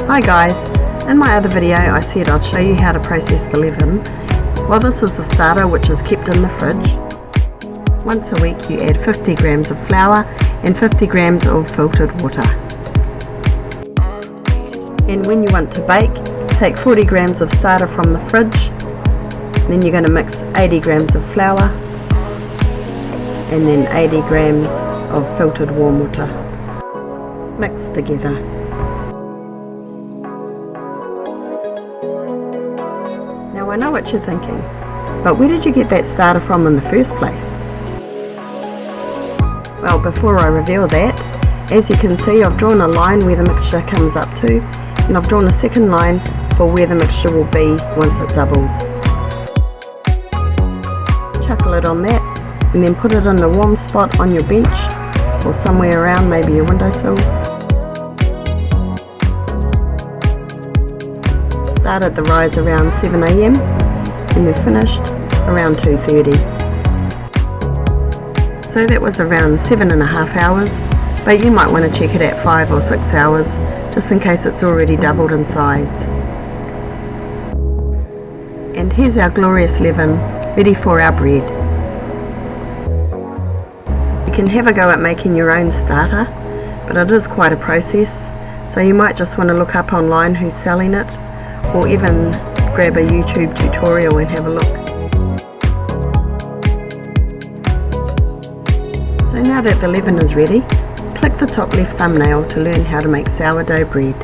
Hi guys, in my other video I said I'd show you how to process the leaven. Well, this is the starter, which is kept in the fridge. Once a week you add 50 grams of flour and 50 grams of filtered water. And when you want to bake, take 40 grams of starter from the fridge. Then you're going to mix 80 grams of flour and then 80 grams of filtered warm water. Mix together. Now I know what you're thinking, but where did you get that starter from in the first place? Well, before I reveal that, as you can see, I've drawn a line where the mixture comes up to, and I've drawn a second line for where the mixture will be once it doubles. Chuckle it on that, and then put it in the warm spot on your bench, or somewhere around, maybe your windowsill. Start at the rise around 7 AM and then finished around 2:30. So that was around 7.5 hours, but you might want to check it at 5 or 6 hours just in case it's already doubled in size. And here's our glorious leaven ready for our bread. You can have a go at making your own starter, but it is quite a process, so you might just want to look up online who's selling it, or even grab a YouTube tutorial and have a look. So now that the leaven is ready, click the top left thumbnail to learn how to make sourdough bread.